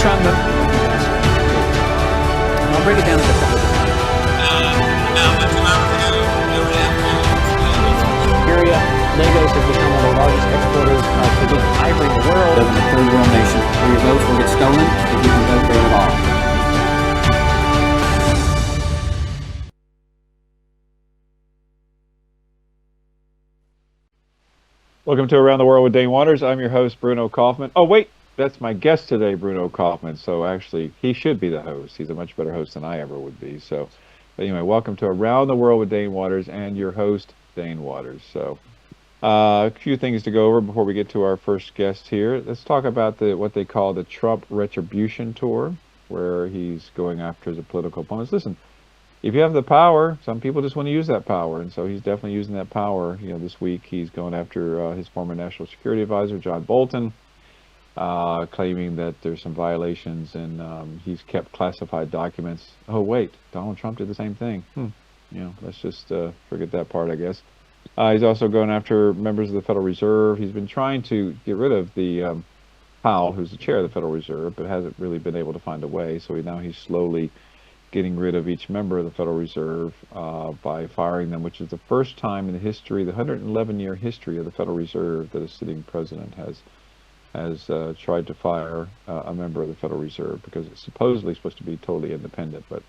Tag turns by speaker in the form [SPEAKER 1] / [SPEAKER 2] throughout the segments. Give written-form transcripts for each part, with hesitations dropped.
[SPEAKER 1] on the... I'll break it down into a couple of different area. Lagos has become one of the largest exporters of Peruvian ivory in the world.
[SPEAKER 2] Live in a third world nation where your votes will get stolen if you can vote there at all.
[SPEAKER 3] Welcome to Around the World with Dane Waters. I'm your host, Bruno Kaufmann. Oh, wait, that's my guest today, Bruno Kaufmann. So actually, he should be the host. He's a much better host than I ever would be. So, but anyway, welcome to Around the World with Dane Waters and your host, Dane Waters. So, a few things to go over before we get to our first guest here. Let's talk about what they call the Trump Retribution Tour, where he's going after his political opponents. Listen, if you have the power, some people just want to use that power, and so he's definitely using that power. You know, this week he's going after his former National Security Advisor, John Bolton, claiming that there's some violations, and he's kept classified documents. Oh, wait, Donald Trump did the same thing. You know, let's just forget that part, I guess. He's also going after members of the Federal Reserve. He's been trying to get rid of the Powell, who's the chair of the Federal Reserve, but hasn't really been able to find a way. So now he's slowly getting rid of each member of the Federal Reserve by firing them, which is the first time in the history, the 111-year history of the Federal Reserve, that a sitting president has tried to fire a member of the Federal Reserve, because it's supposedly supposed to be totally independent. But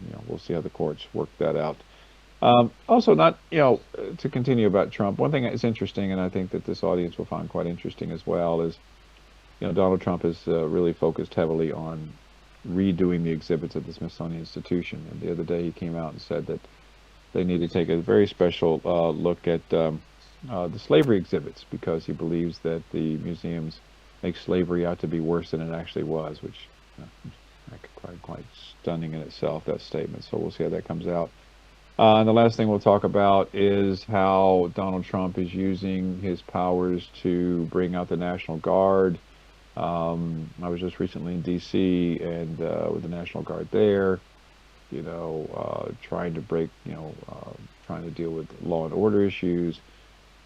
[SPEAKER 3] you know, we'll see how the courts work that out. Also, not, you know, to continue about Trump, one thing that's interesting, and I think that this audience will find quite interesting as well, is, you know, Donald Trump has really focused heavily on redoing the exhibits at the Smithsonian Institution. And the other day he came out and said that they need to take a very special look at the slavery exhibits, because he believes that the museums make slavery out to be worse than it actually was, which quite stunning in itself, that statement. So we'll see how that comes out. And the last thing we'll talk about is how Donald Trump is using his powers to bring out the National Guard. I was just recently in D.C. and with the National Guard there, you know, trying to trying to deal with law and order issues.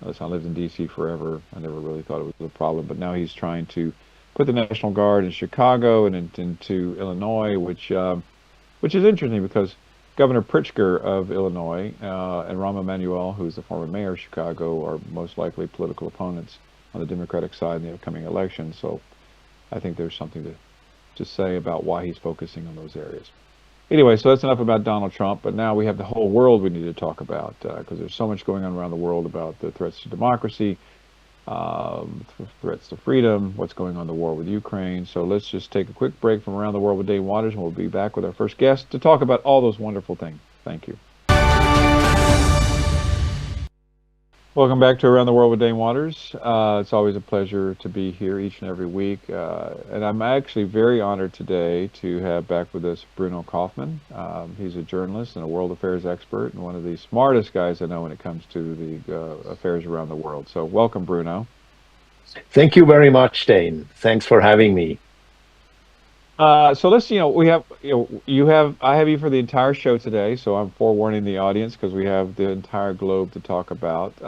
[SPEAKER 3] Listen, I lived in D.C. forever. I never really thought it was a problem, but now he's trying to put the National Guard in Chicago and into Illinois, which is interesting, because Governor Pritzker of Illinois and Rahm Emanuel, who's the former mayor of Chicago, are most likely political opponents on the Democratic side in the upcoming election. So I think there's something to say about why he's focusing on those areas. Anyway, so that's enough about Donald Trump, but now we have the whole world we need to talk about, because there's so much going on around the world about the threats to democracy, threats to freedom, what's going on in the war with Ukraine. So let's just take a quick break from Around the World with Dane Waters, and we'll be back with our first guest to talk about all those wonderful things. Thank you. Welcome back to Around the World with Dane Waters. It's always a pleasure to be here each and every week. And I'm actually very honored today to have back with us Bruno Kaufmann. He's a journalist and a world affairs expert, and one of the smartest guys I know when it comes to the affairs around the world. So welcome, Bruno.
[SPEAKER 4] Thank you very much, Dane. Thanks for having me.
[SPEAKER 3] So let's, I have you for the entire show today, so I'm forewarning the audience, because we have the entire globe to talk about.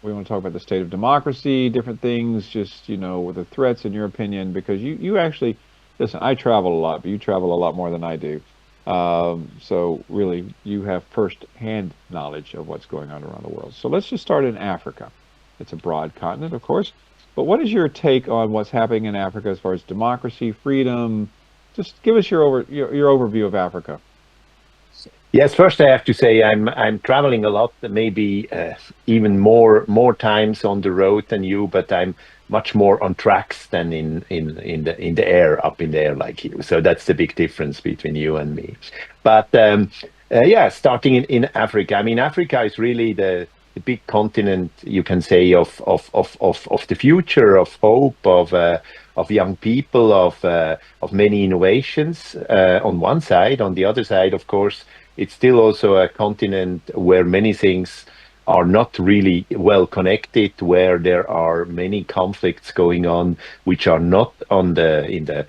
[SPEAKER 3] We want to talk about the state of democracy, different things, just, with the threats, in your opinion, because you actually, listen, I travel a lot, but you travel a lot more than I do. So really, you have first-hand knowledge of what's going on around the world. So let's just start in Africa. It's a broad continent, of course. But what is your take on what's happening in Africa as far as democracy, freedom? Just give us your overview of Africa.
[SPEAKER 4] Yes, first I have to say I'm traveling a lot, maybe even more times on the road than you, but I'm much more on tracks than in the air, up in the air like you. So that's the big difference between you and me. But starting in Africa. I mean, Africa is really the big continent, you can say, of the future, of hope, of young people, of many innovations on one side. On the other side, of course, it's still also a continent where many things are not really well connected, where there are many conflicts going on which are not in the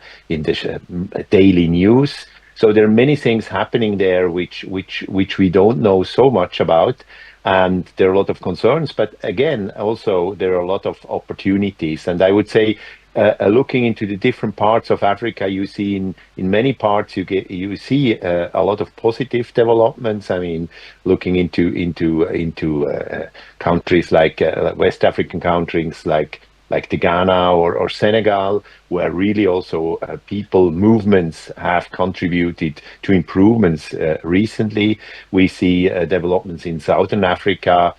[SPEAKER 4] daily news. So there are many things happening there which we don't know so much about. And there are a lot of concerns, but again, also there are a lot of opportunities. And I would say looking into the different parts of Africa, you see in many parts you see a lot of positive developments. I mean, looking into countries like West African countries like the Ghana or Senegal, where really also people movements have contributed to improvements recently. We see developments in Southern Africa,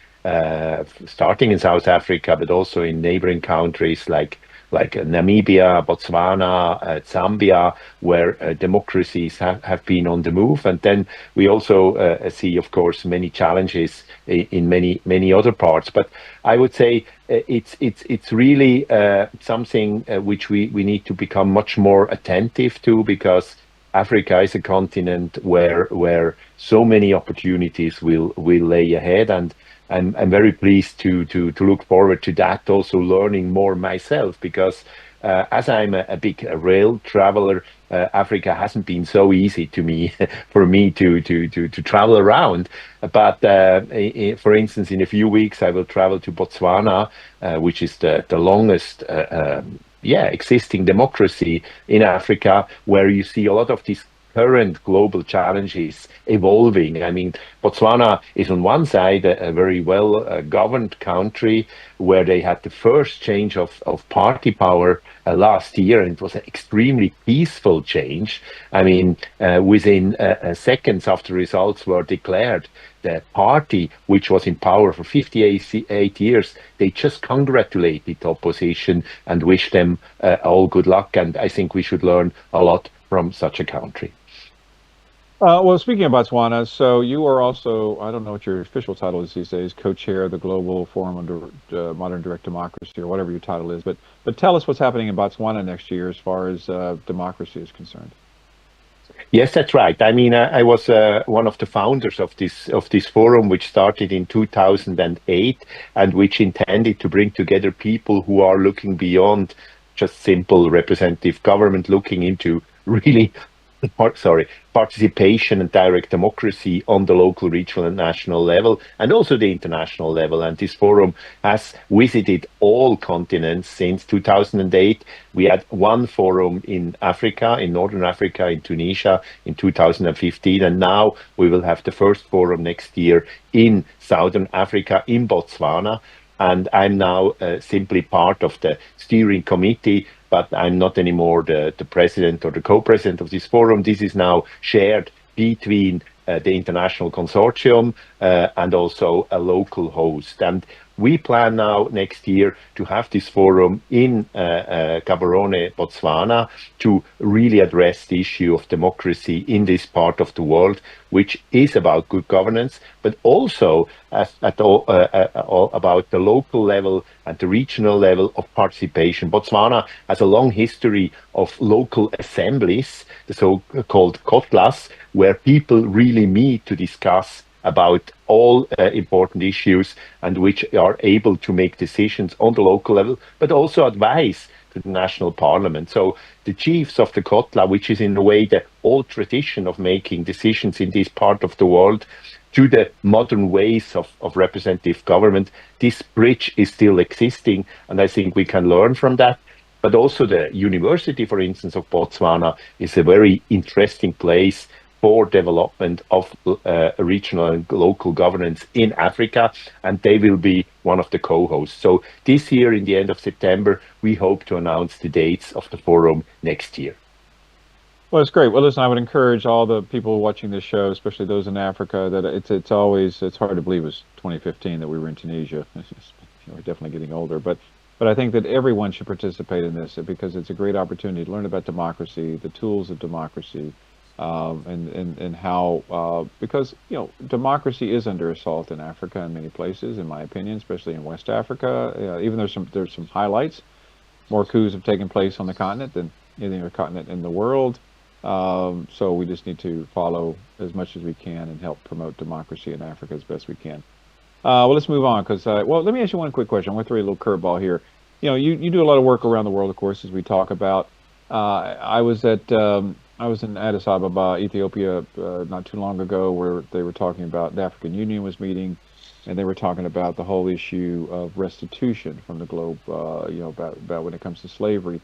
[SPEAKER 4] starting in South Africa, but also in neighboring countries like Namibia, Botswana, Zambia, where democracies have been on the move. And then we also see, of course, many challenges in many other parts. But I would say it's really something which we need to become much more attentive to, because Africa is a continent where so many opportunities will lay ahead, and I'm very pleased to look forward to that. Also learning more myself, because as I'm a big rail traveler, Africa hasn't been so easy to me for me to travel around. But for instance, in a few weeks, I will travel to Botswana, which is the longest. Existing democracy in Africa, where you see a lot of these current global challenges evolving. I mean, Botswana is on one side a very well governed country, where they had the first change of party power last year, and it was an extremely peaceful change. I mean, within seconds after results were declared, the party, which was in power for 58 years, they just congratulated the opposition and wished them all good luck. And I think we should learn a lot from such a country.
[SPEAKER 3] Well, speaking of Botswana, so you are also, I don't know what your official title is these days, co-chair of the Global Forum on Modern Direct Democracy, or whatever your title is. But tell us what's happening in Botswana next year as far as democracy is concerned.
[SPEAKER 4] Yes, that's right. I mean, I was one of the founders of this forum, which started in 2008, and which intended to bring together people who are looking beyond just simple representative government, looking into really participation and direct democracy on the local, regional, and national level, and also the international level. And this forum has visited all continents since 2008. We had one forum in Africa, in Northern Africa, in Tunisia in 2015, and now we will have the first forum next year in Southern Africa, in Botswana. And I'm now simply part of the steering committee, but I'm not anymore the president or the co-president of this forum. This is now shared between the international consortium and also a local host. And we plan now next year to have this forum in Gaborone, Botswana, to really address the issue of democracy in this part of the world, which is about good governance, but also about the local level and the regional level of participation. Botswana has a long history of local assemblies, the so-called kotlas, where people really meet to discuss about all important issues, and which are able to make decisions on the local level, but also advise to the national parliament. So the chiefs of the Kotla, which is in a way the old tradition of making decisions in this part of the world, to the modern ways of representative government, this bridge is still existing, and I think we can learn from that. But also the University, for instance, of Botswana is a very interesting place for development of regional and local governance in Africa, and they will be one of the co-hosts. So this year, in the end of September, we hope to announce the dates of the forum next year.
[SPEAKER 3] Well, it's great. Well, listen, I would encourage all the people watching this show, especially those in Africa, that it's hard to believe it was 2015 that we were in Tunisia. We're definitely getting older, but I think that everyone should participate in this, because it's a great opportunity to learn about democracy, the tools of democracy, and how because democracy is under assault in Africa in many places, in my opinion, especially in West Africa. Even there's some highlights. More coups have taken place on the continent than any other continent in the world. So we just need to follow as much as we can and help promote democracy in Africa as best we can. Well, let's move on, because well, let me ask you one quick question. I'm going to throw you a little curveball here. You do a lot of work around the world, of course, as we talk about. I was in Addis Ababa, Ethiopia, not too long ago, where they were talking about the African Union was meeting, and they were talking about the whole issue of restitution from the globe, about when it comes to slavery.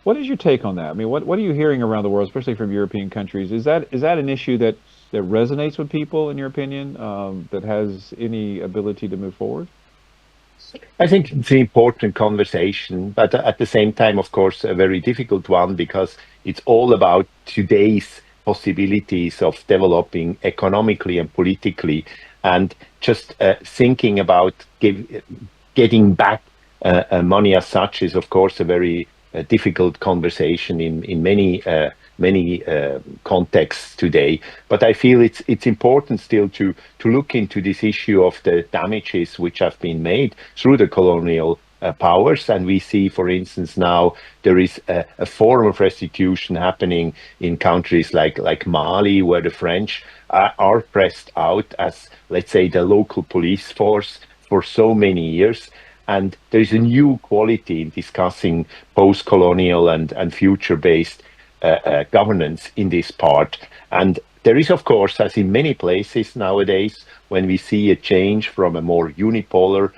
[SPEAKER 3] What is your take on that? I mean, what are you hearing around the world, especially from European countries? Is that an issue that resonates with people, in your opinion, that has any ability to move forward?
[SPEAKER 4] I think it's an important conversation, but at the same time, of course, a very difficult one because it's all about today's possibilities of developing economically and politically, and just thinking about getting back money as such is, of course, a very difficult conversation in many contexts today. But I feel it's important still to look into this issue of the damages which have been made through the colonial powers. And we see, for instance, now there is a form of restitution happening in countries like Mali, where the French are pressed out as, let's say, the local police force for so many years. And there is a new quality in discussing post-colonial and future-based governance in this part. And there is, of course, as in many places nowadays, when we see a change from a more unipolar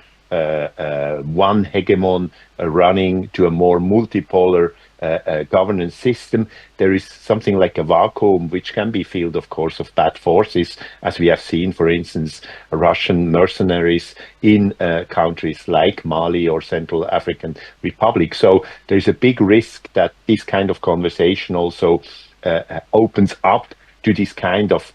[SPEAKER 4] one hegemon running to a more multipolar governance system, there is something like a vacuum which can be filled, of course, of bad forces, as we have seen, for instance, Russian mercenaries in countries like Mali or Central African Republic. So there's a big risk that this kind of conversation also opens up to this kind of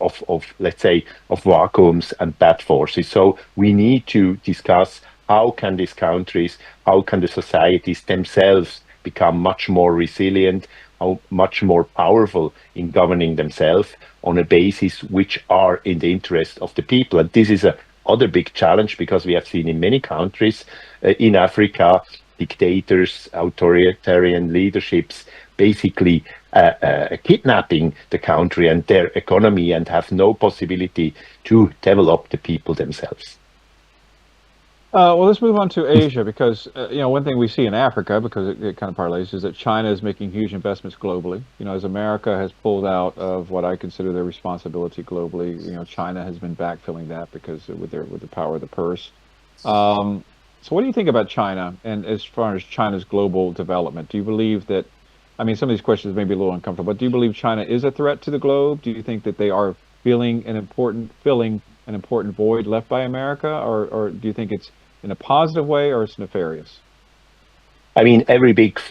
[SPEAKER 4] let's say, of vacuums and bad forces. So we need to discuss how can these countries, how can the societies themselves become much more resilient, how much more powerful in governing themselves on a basis which are in the interest of the people. And this is a other big challenge because we have seen in many countries in Africa, dictators, authoritarian leaderships basically kidnapping the country and their economy and have no possibility to develop the people themselves.
[SPEAKER 3] Well, let's move on to Asia because one thing we see in Africa, because it kind of parlays, is that China is making huge investments globally. As America has pulled out of what I consider their responsibility globally, China has been backfilling that because with the power of the purse. So, what do you think about China and as far as China's global development? Do you believe that? I mean, some of these questions may be a little uncomfortable, but do you believe China is a threat to the globe? Do you think that they are filling an important void left by America, or do you think it's in a positive way or it's nefarious?
[SPEAKER 4] I mean, every big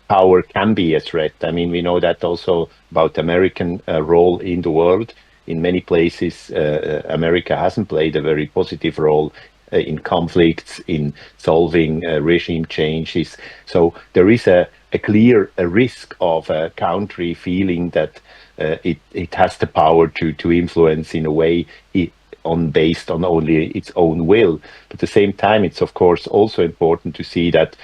[SPEAKER 4] power can be a threat. I mean, we know that also about American role in the world. In many places, America hasn't played a very positive role in conflicts, in solving regime changes. So there is a clear risk of a country feeling that it has the power to influence in a way based on only its own will. But at the same time, it's of course also important to see that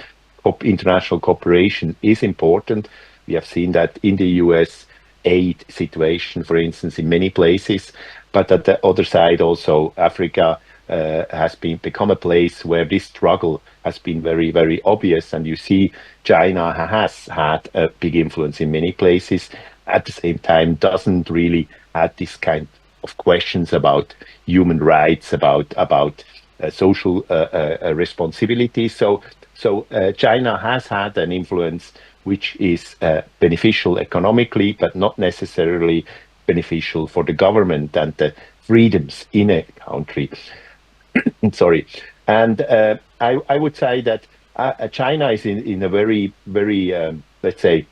[SPEAKER 4] international cooperation is important. We have seen that in the US aid situation, for instance, in many places. But at the other side, also Africa has become a place where this struggle has been very, very obvious. And you see China has had a big influence in many places. At the same time, doesn't really have this kind of questions about human rights, about social responsibility. So China has had an influence which is beneficial economically, but not necessarily beneficial for the government and the freedoms in a country. Sorry. And I would say that China is in a very, very, let's say,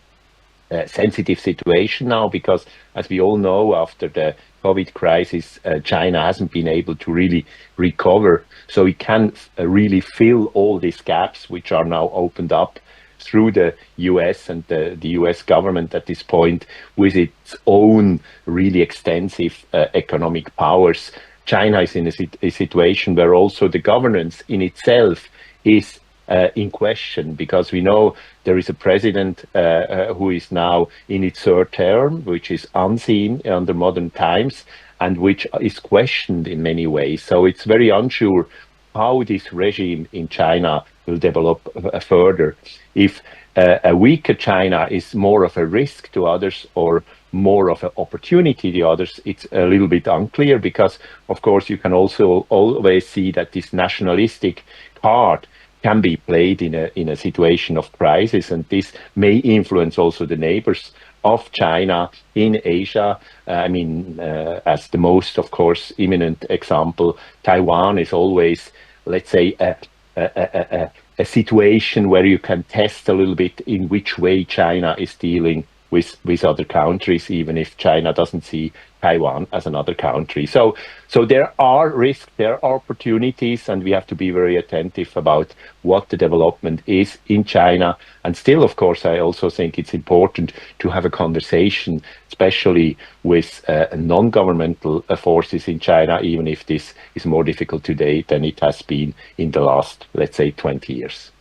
[SPEAKER 4] sensitive situation now, because as we all know, after the COVID crisis, China hasn't been able to really recover. So it can really fill all these gaps which are now opened up through the US and the US government at this point with its own really extensive economic powers. China is in a situation where also the governance in itself is in question, because we know there is a president who is now in its third term, which is unseen under modern times and which is questioned in many ways. So it's very unsure how this regime in China will develop further. If a weaker China is more of a risk to others or more of an opportunity. The others, it's a little bit unclear because, of course, you can also always see that this nationalistic card can be played in a situation of crisis, and this may influence also the neighbors of China in Asia. As the most, of course, imminent example, Taiwan is always, let's say, a situation where you can test a little bit in which way China is dealing with other countries, even if China doesn't see Taiwan as another country. So there are risks, there are opportunities, and we have to be very attentive about what the development is in China. And still, of course, I also think it's important to have a conversation, especially with non-governmental forces in China, even if this is more difficult today than it has been in the last, let's say, 20 years.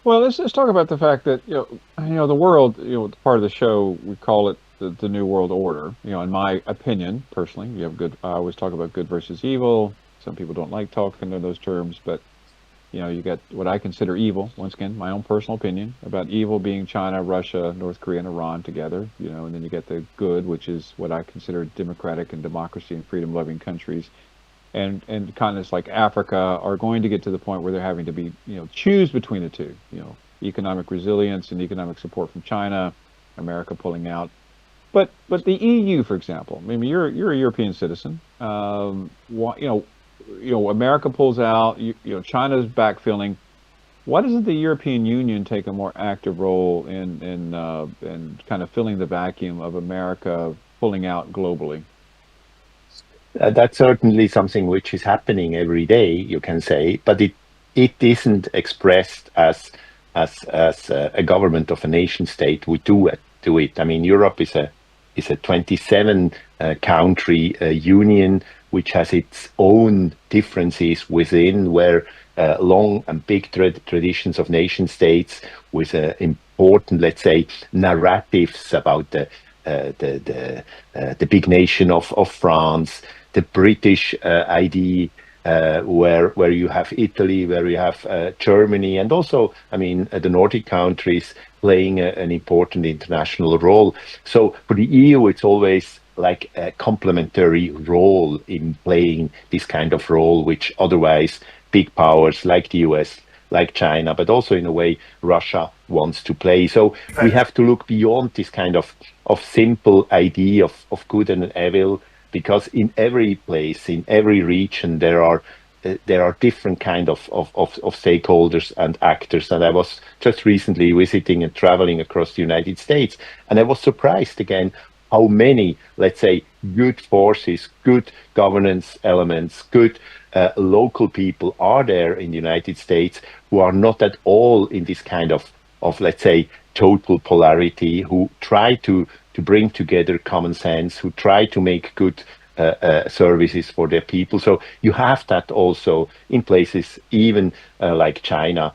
[SPEAKER 3] Well, let's talk about the fact that the world, part of the show we call it the New World Order. In my opinion, personally, you have good. I always talk about good versus evil. Some people don't like talking in those terms, but you get what I consider evil. Once again, my own personal opinion about evil being China, Russia, North Korea, and Iran together. And then you get the good, which is what I consider democratic and democracy and freedom-loving countries. And continents like Africa are going to get to the point where they're having to be, choose between the two, economic resilience and economic support from China, America pulling out. But the EU, for example, you're a European citizen. America pulls out, China's backfilling. Why doesn't the European Union take a more active role in kind of filling the vacuum of America pulling out globally?
[SPEAKER 4] That's certainly something which is happening every day, you can say, but it isn't expressed as a government of a nation state would do it. Europe is a 27 country union which has its own differences within, where long and big traditions of nation states with important, let's say, narratives about the big nation of France, the British idea, where you have Italy, where you have Germany, and also, the Nordic countries playing an important international role. So for the EU, it's always like a complementary role in playing this kind of role, which otherwise big powers like the US, like China, but also in a way Russia wants to play. So we have to look beyond this kind of simple idea of good and evil, because in every place, in every region, there are different kind of stakeholders and actors. And I was just recently visiting and traveling across the United States, and I was surprised again how many, let's say, good forces, good governance elements, good local people are there in the United States who are not at all in this kind of let's say, total polarity, who try to bring together common sense, who try to make good services for their people. So you have that also in places even like China,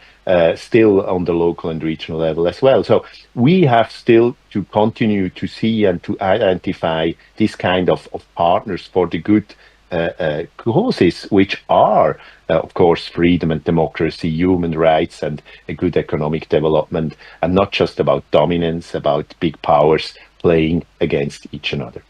[SPEAKER 4] still on the local and regional level as well. So we have still to continue to see and to identify this kind of partners for the good causes, which are, of course, freedom and democracy, human rights, and a good economic development, and not just about dominance, about big powers playing against each another.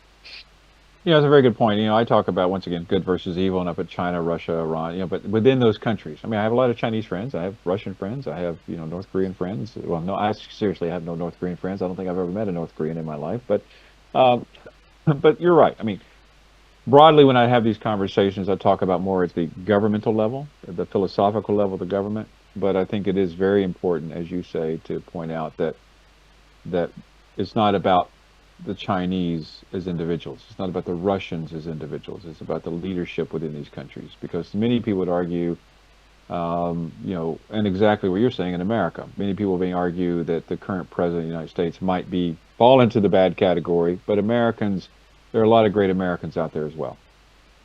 [SPEAKER 3] Yeah, it's a very good point. I talk about, once again, good versus evil, and I put China, Russia, Iran, but within those countries. I have a lot of Chinese friends. I have Russian friends. I have, North Korean friends. Well, no, I seriously have no North Korean friends. I don't think I've ever met a North Korean in my life. But you're right. Broadly, when I have these conversations, I talk about more at the governmental level, the philosophical level of the government. But I think it is very important, as you say, to point out that it's not about the Chinese as individuals. It's not about the Russians as individuals. It's about the leadership within these countries. Because many people would argue, and exactly what you're saying in America, many people may argue that the current president of the United States might fall into the bad category, but Americans, there are a lot of great Americans out there as well.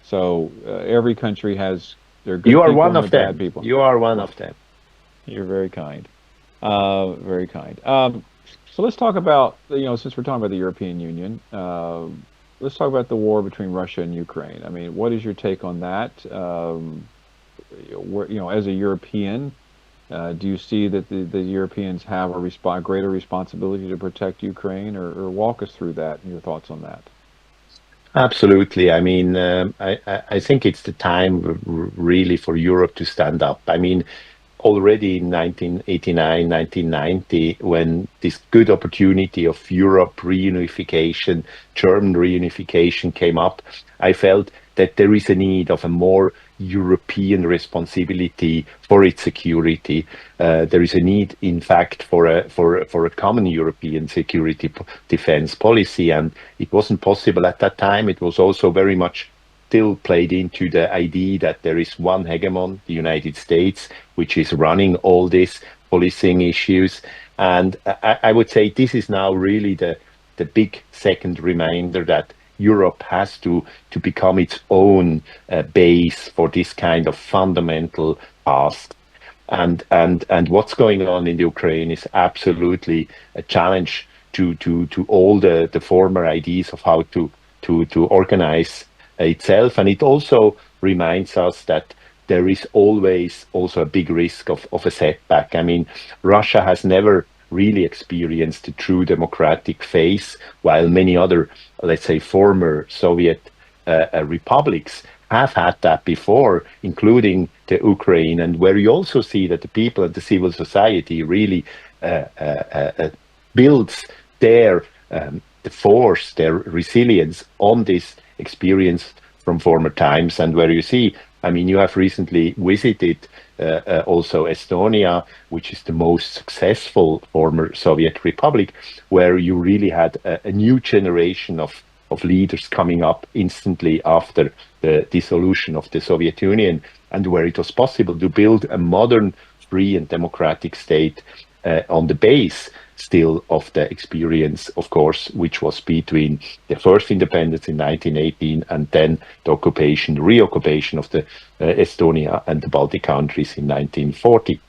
[SPEAKER 3] So every country has their good people and their bad people.
[SPEAKER 4] You are one of them.
[SPEAKER 3] You're very kind. Very kind. So let's talk about, since we're talking about the European Union, let's talk about the war between Russia and Ukraine. What is your take on that? As a European, Do you see that the Europeans have a greater responsibility to protect Ukraine, or walk us through that and your thoughts on that?
[SPEAKER 4] Absolutely. I mean, I think it's the time really for Europe to stand up. I mean, already in 1989, 1990, when this good opportunity of Europe reunification, German reunification came up, I felt that there is a need of a more European responsibility for its security. There is a need, in fact, for a common European security defense policy, and it wasn't possible at that time. It was also very much still played into the idea that there is one hegemon, the United States, which is running all these policing issues. And I would say this is now really the big second reminder that Europe has to become its own base for this kind of fundamental task. And what's going on in the Ukraine is absolutely a challenge to all the former ideas of how to organize itself. And it also reminds us that there is always also a big risk of a setback. I mean, Russia has never really experienced a true democratic phase, while many other, let's say, former Soviet republics have had that before, including the Ukraine, and where you also see that the people and the civil society really builds their the force, their resilience on this experience from former times, and where you see, I mean, you have recently visited also Estonia, which is the most successful former Soviet republic, where you really had a new generation of leaders coming up instantly after the dissolution of the Soviet Union, and where it was possible to build a modern, free, and democratic state on the base still of the experience, of course, which was between the first independence in 1918 and then the occupation, the reoccupation of the Estonia and the Baltic countries in 1940.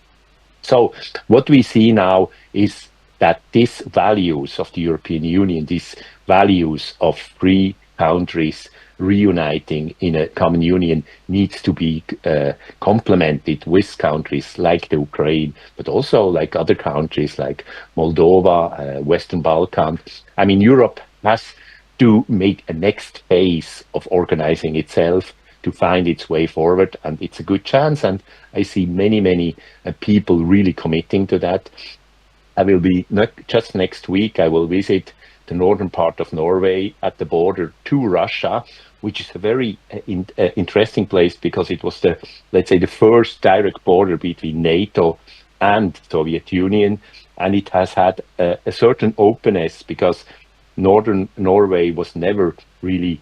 [SPEAKER 4] So what we see now is that these values of the European Union, these values of free countries reuniting in a common union, needs to be complemented with countries like the Ukraine, but also like other countries like Moldova, Western Balkan. I mean, Europe has to make a next phase of organizing itself to find its way forward, and it's a good chance. And I see many people really committing to that. I will be just next week. I will visit the northern part of Norway at the border to Russia, which is a very interesting place because it was the, let's say, the first direct border between NATO and Soviet Union, and it has had a certain openness because northern Norway was never really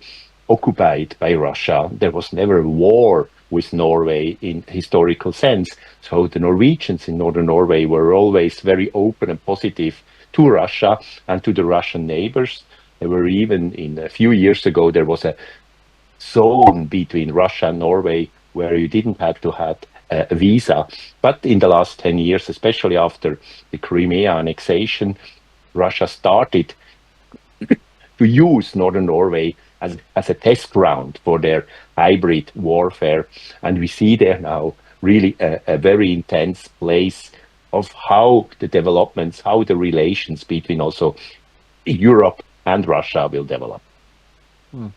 [SPEAKER 4] occupied by Russia. There was never a war with Norway in historical sense. So the Norwegians in northern Norway were always very open and positive to Russia and to the Russian neighbors. There were even, in a few years ago, there was a zone between Russia and Norway where you didn't have to have a visa. But in the last 10 years, especially after the Crimea annexation, Russia started to use northern Norway as a test ground for their hybrid warfare. And we see there now really a very intense place of how the developments, how the relations between also Europe and Russia will develop.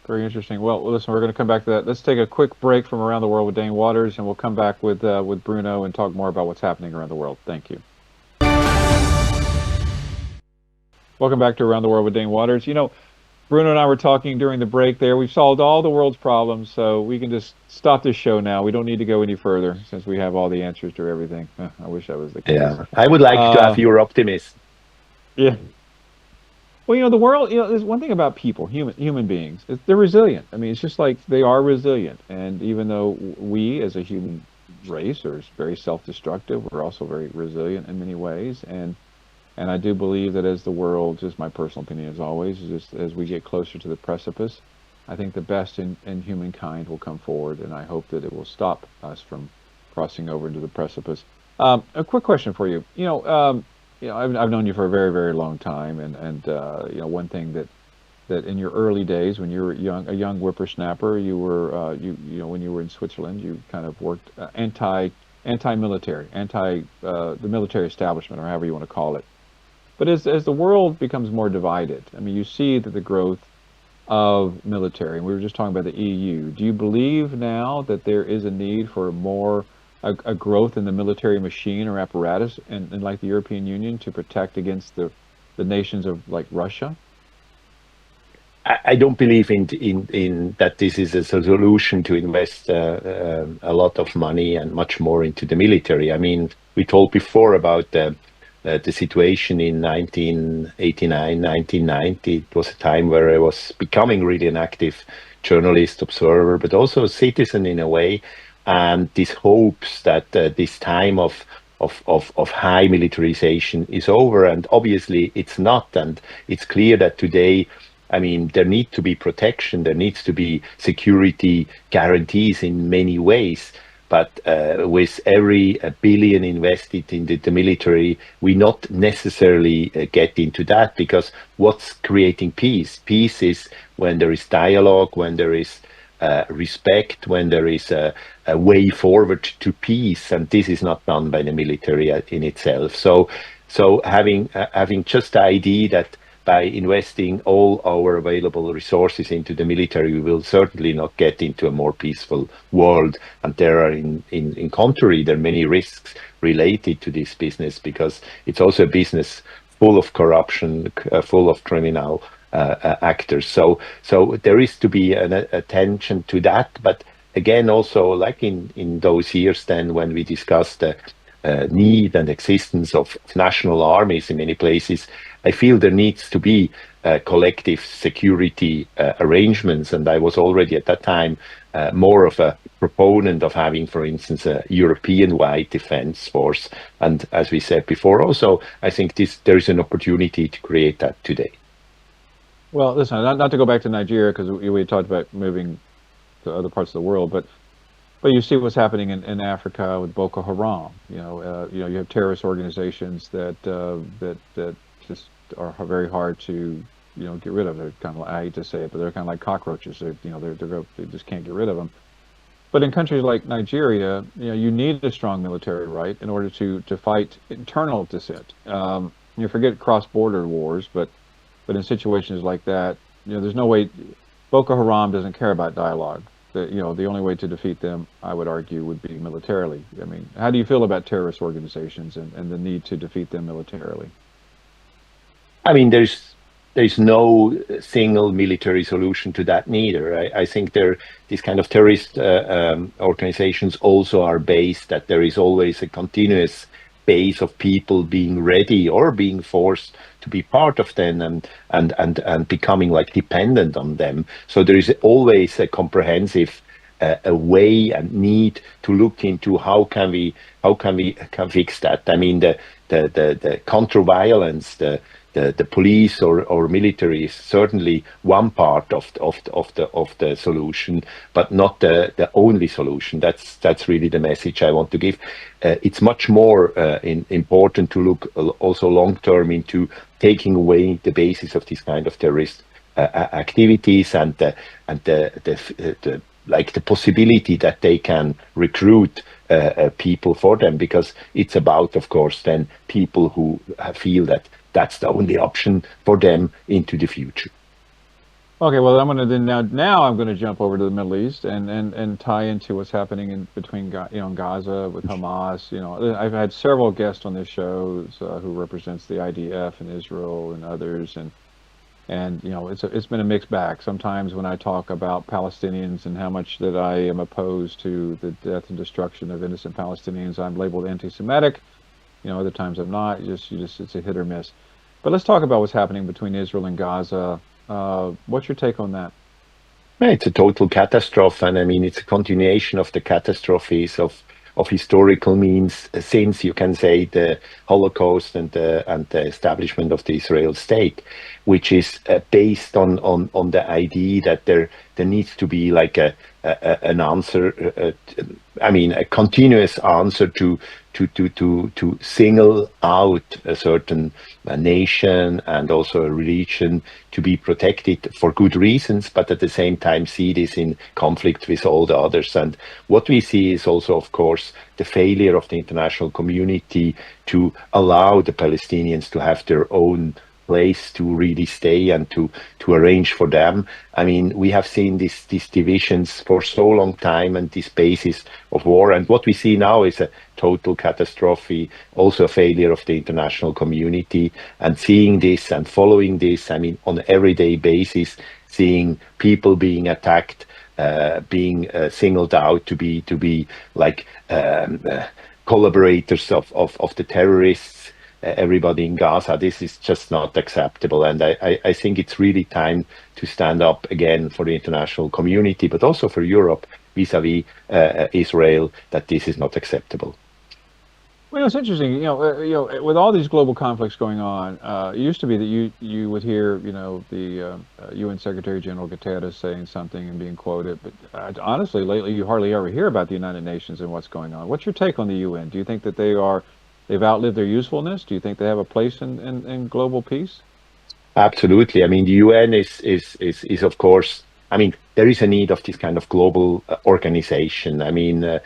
[SPEAKER 3] Very interesting. Well, listen, we're going to come back to that. Let's take a quick break from Around the World with Dane Waters, and we'll come back with Bruno and talk more about what's happening around the world. Thank you. Welcome back to Around the World with Dane Waters. You know, Bruno and I were talking during the break there. We've solved all the world's problems, so we can just stop this show now. We don't need to go any further since we have all the answers to everything. I wish that was the case.
[SPEAKER 4] Yeah, I would like to have your optimism.
[SPEAKER 3] Yeah. Well, you know, the world, you know, there's one thing about people, human beings, they're resilient. I mean, it's just like they are resilient. And even though we as a human race are very self-destructive, we're also very resilient in many ways. And I do believe that as the world, just my personal opinion as always, is just as we get closer to the precipice, I think the best in humankind will come forward, and I hope that it will stop us from crossing over into the precipice. A quick question for you. You know, I've known you for a very, very long time, and you know, one thing that in your early days when you were a young whippersnapper, you were you know, when you were in Switzerland, you kind of worked anti-military, the military establishment, or however you want to call it. But as the world becomes more divided, I mean, you see that the growth of military, and we were just talking about the EU. Do you believe now that there is a need for a growth in the military machine or apparatus in like the European Union to protect against the nations of like Russia?
[SPEAKER 4] I don't believe in that this is a solution to invest a lot of money and much more into the military. I mean, we told before about the situation in 1989, 1990. It was a time where I was becoming really an active journalist, observer, but also a citizen in a way. And this hopes that this time of high militarization is over. And obviously it's not. And it's clear that today, I mean, there needs to be protection, there needs to be security guarantees in many ways. But with every billion invested in the military, we not necessarily get into that, because what's creating peace? Peace is when there is dialogue, when there is respect, when there is a way forward to peace, and this is not done by the military in itself. So having just the idea that by investing all our available resources into the military, we will certainly not get into a more peaceful world. And there are, in contrary, there are many risks related to this business, because it's also a business full of corruption, full of criminal actors. So there is to be an attention to that. But again, also like in those years then when we discussed the need and existence of national armies in many places, I feel there needs to be collective security arrangements. And I was already at that time more of a proponent of having, for instance, a European-wide defense force. And as we said before, also, I think there is an opportunity to create that today.
[SPEAKER 3] Well, listen, not to go back to Nigeria, because we talked about moving to other parts of the world, but you see what's happening in Africa with Boko Haram. You have terrorist organizations that just are very hard to get rid of. They're kind of, I hate to say it, but they're kind of like cockroaches. They just can't get rid of them. But in countries like Nigeria, you need a strong military, right, in order to fight internal dissent. You forget cross-border wars, but in situations like that, there's no way. Boko Haram doesn't care about dialogue. The only way to defeat them, I would argue, would be militarily. I mean, how do you feel about terrorist organizations and the need to defeat them militarily?
[SPEAKER 4] I mean, there's no single military solution to that neither. I think these kind of terrorist organizations also are based that there is always a continuous base of people being ready or being forced to be part of them and becoming like dependent on them. So there is always a comprehensive a way and need to look into how can we fix that. I mean, the counter-violence, the police or military is certainly one part of the solution, but not the only solution. That's really the message I want to give. It's much more important to look also long term into taking away the basis of this kind of terrorist activities and the like the possibility that they can recruit people for them, because it's about, of course, then people who feel that that's the only option for them into the future.
[SPEAKER 3] Okay, well, I'm going to now I'm going to jump over to the Middle East and tie into what's happening between Gaza with Hamas. I've had several guests on this show who represents the IDF and Israel and others, and it's been a mixed bag. Sometimes when I talk about Palestinians and how much that I am opposed to the death and destruction of innocent Palestinians, I'm labeled anti-Semitic. Other times I'm not. It's a hit or miss. But let's talk about what's happening between Israel and Gaza. What's your take on that?
[SPEAKER 4] It's a total catastrophe, and I mean it's a continuation of the catastrophes of historical means since, you can say, the Holocaust and the establishment of the Israel state, which is based on the idea that there needs to be like an answer. I mean, a continuous answer to to single out a certain nation and also a religion to be protected for good reasons, but at the same time see this in conflict with all the others. And what we see is also, of course, the failure of the international community to allow the Palestinians to have their own place to really stay and to arrange for them. I mean, we have seen these divisions for so long time and this basis of war. And what we see now is a total catastrophe, also a failure of the international community. And seeing this and following this, I mean, on an everyday basis, seeing people being attacked, being singled out to be like collaborators of the terrorists, everybody in Gaza. This is just not acceptable. And I think it's really time to stand up again for the international community, but also for Europe vis-a-vis Israel, that this is not acceptable.
[SPEAKER 3] Well, it's interesting, with all these global conflicts going on, it used to be that you would hear, the UN Secretary General Guterres saying something and being quoted, but honestly, lately you hardly ever hear about the United Nations and what's going on. What's your take on the UN? Do you think that they've outlived their usefulness? Do you think they have a place in global peace?
[SPEAKER 4] Absolutely. I mean, the UN is of course, I mean, there is a need of this kind of global organization. I mean,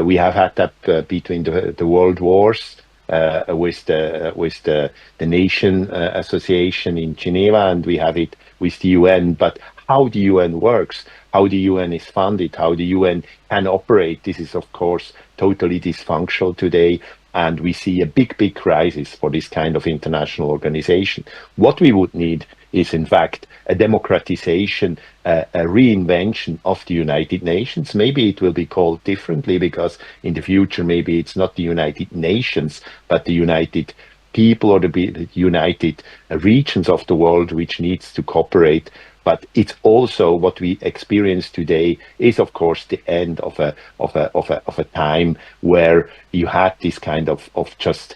[SPEAKER 4] we have had that between the world wars with the Nation Association in Geneva, and we have it with the UN. But how the UN works, how the UN is funded, how the UN can operate, this is of course totally dysfunctional today. And we see a big crisis for this kind of international organization. What we would need is, in fact, a democratization, a reinvention of the United Nations. Maybe it will be called differently because in the future, maybe it's not the United Nations, but the United People or the United Regions of the world which needs to cooperate. But it's also what we experience today is, of course, the end of a time where you had this kind of just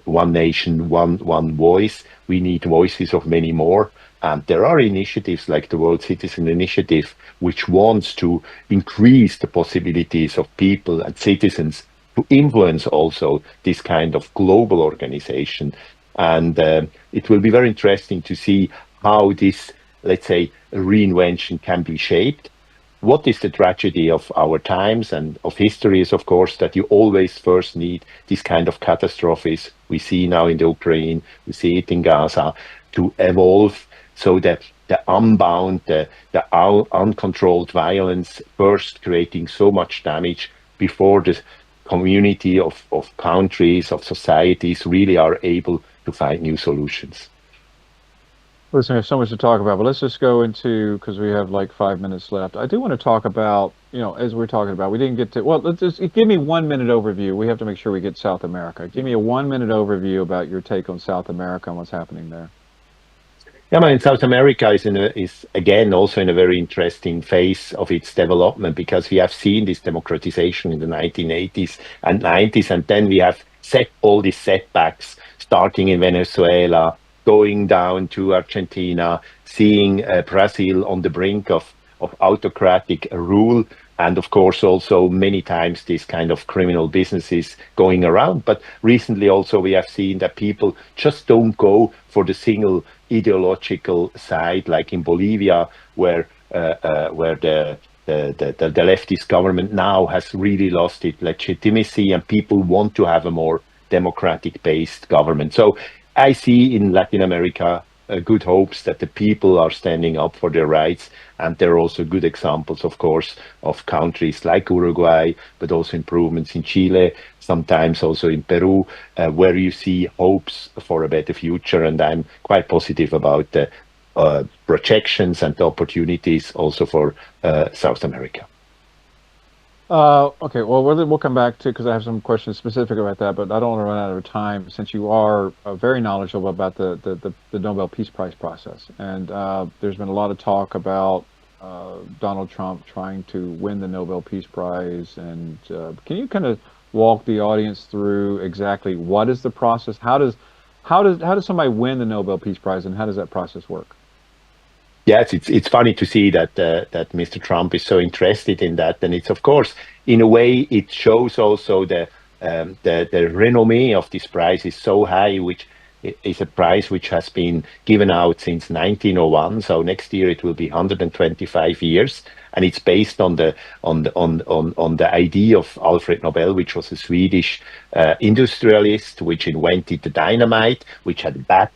[SPEAKER 4] one nation, one voice. We need voices of many more. And there are initiatives like the World Citizen Initiative, which wants to increase the possibilities of people and citizens to influence also this kind of global organization. And it will be very interesting to see how this, let's say, reinvention can be shaped. What is the tragedy of our times and of history is, of course, that you always first need these kind of catastrophes. We see now in the Ukraine, we see it in Gaza, to evolve so that the unbound, the uncontrolled violence first creating so much damage before the community of countries, of societies really are able to find new solutions.
[SPEAKER 3] Listen, we have so much to talk about, but let's just go into, because we have like 5 minutes left. I do want to talk about, as we're talking about, we didn't get to, well, let's just give me 1 minute overview. We have to make sure we get South America. Give me a 1 minute overview about your take on South America and what's happening there.
[SPEAKER 4] Yeah, I mean, South America is again also in a very interesting phase of its development because we have seen this democratization in the 1980s and 90s, and then we have set all these setbacks, starting in Venezuela, going down to Argentina, seeing Brazil on the brink of autocratic rule, and of course also many times these kind of criminal businesses going around. But recently also we have seen that people just don't go for the single ideological side, like in Bolivia, where the leftist government now has really lost its legitimacy, and people want to have a more democratic-based government. So I see in Latin America good hopes that the people are standing up for their rights, and there are also good examples, of course, of countries like Uruguay, but also improvements in Chile, sometimes also in Peru, where you see hopes for a better future. And I'm quite positive about the projections and the opportunities also for South America.
[SPEAKER 3] Okay, well, we'll come back to, because I have some questions specific about that, but I don't want to run out of time since you are very knowledgeable about the Nobel Peace Prize process. And there's been a lot of talk about Donald Trump trying to win the Nobel Peace Prize. And can you kind of walk the audience through exactly what is the process? How does somebody win the Nobel Peace Prize, and how does that process work?
[SPEAKER 4] Yes, it's funny to see that Mr. Trump is so interested in that, and it's, of course, in a way it shows also the the renommee of this prize is so high, which is a prize which has been given out since 1901. So next year it will be 125 years, and it's based on the idea of Alfred Nobel, which was a Swedish industrialist, which invented the dynamite, which had bad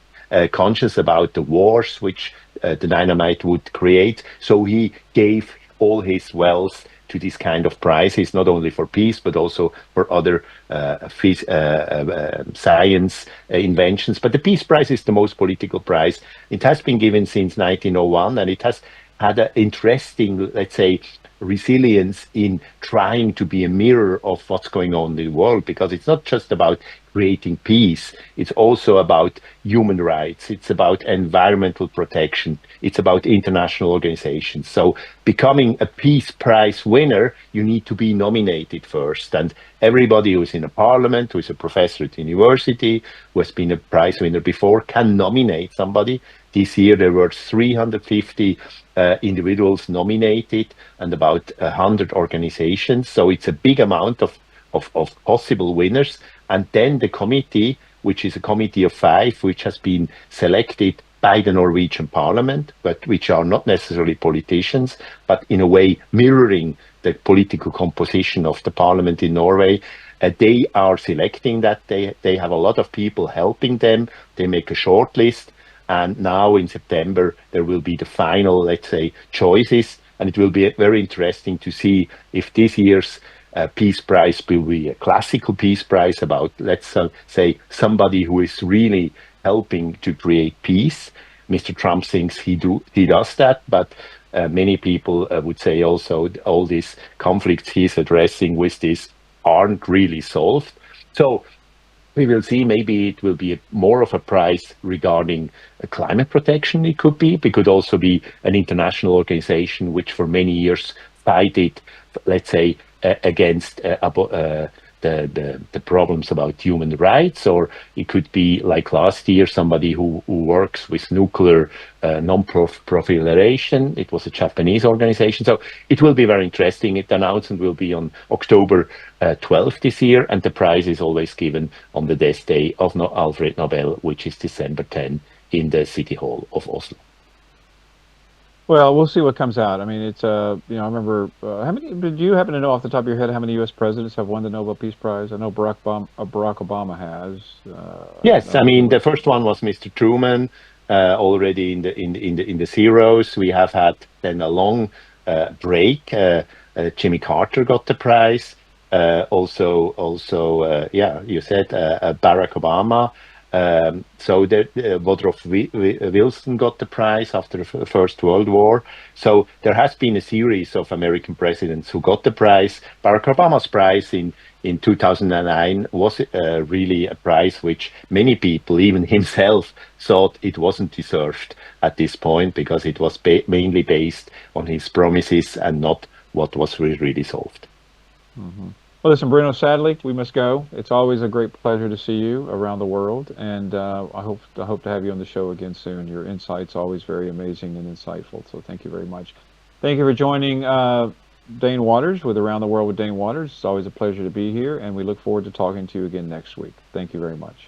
[SPEAKER 4] conscience about the wars which the dynamite would create. So he gave all his wealth to this kind of prizes, not only for peace, but also for other science inventions. But the Peace Prize is the most political prize. It has been given since 1901, and it has had an interesting, let's say, resilience in trying to be a mirror of what's going on in the world, because it's not just about creating peace, it's also about human rights, it's about environmental protection, it's about international organizations. So becoming a Peace Prize winner, you need to be nominated first. And everybody who's in a parliament, who is a professor at university, who has been a prize winner before, can nominate somebody. This year there were 350 individuals nominated and about 100 organizations. So it's a big amount of possible winners. And then the committee, which is a committee of 5, which has been selected by the Norwegian parliament, but which are not necessarily politicians, but in a way mirroring the political composition of the parliament in Norway. They are selecting that. They have a lot of people helping them. They make a short list. And now in September, there will be the final, let's say, choices. And it will be very interesting to see if this year's Peace Prize will be a classical Peace Prize about, let's say, somebody who is really helping to create peace. Mr. Trump thinks he does that, but many people would say also all these conflicts he's addressing with this aren't really solved. So we will see. Maybe it will be more of a prize regarding climate protection. It could be. It could also be an international organization which for many years fighted, let's say, against the problems about human rights. Or it could be like last year, somebody who works with nuclear non-proliferation. It was a Japanese organization. So it will be very interesting. The announcement will be on October 12th this year, and the prize is always given on the death day of Alfred Nobel, which is December 10 in the City Hall of Oslo.
[SPEAKER 3] Well, we'll see what comes out. I mean, it's I remember how many. Do you happen to know off the top of your head how many U.S. presidents have won the Nobel Peace Prize? I know Barack Obama has.
[SPEAKER 4] Yes, I mean the first one was Mr. Truman, already in the zeros. We have had then a long break. Jimmy Carter got the prize. Also, you said Barack Obama. So Woodrow Wilson got the prize after the First World War. So there has been a series of American presidents who got the prize. Barack Obama's prize in 2009 was really a prize which many people, even himself, thought it wasn't deserved at this point, because it was mainly based on his promises and not what was really solved.
[SPEAKER 3] Mm-hmm. Well, listen, Bruno, sadly, we must go. It's always a great pleasure to see you around the world, and I hope to have you on the show again soon. Your insight's always very amazing and insightful, so thank you very much. Thank you for joining Dane Waters with Around the World with Dane Waters. It's always a pleasure to be here, and we look forward to talking to you again next week. Thank you very much.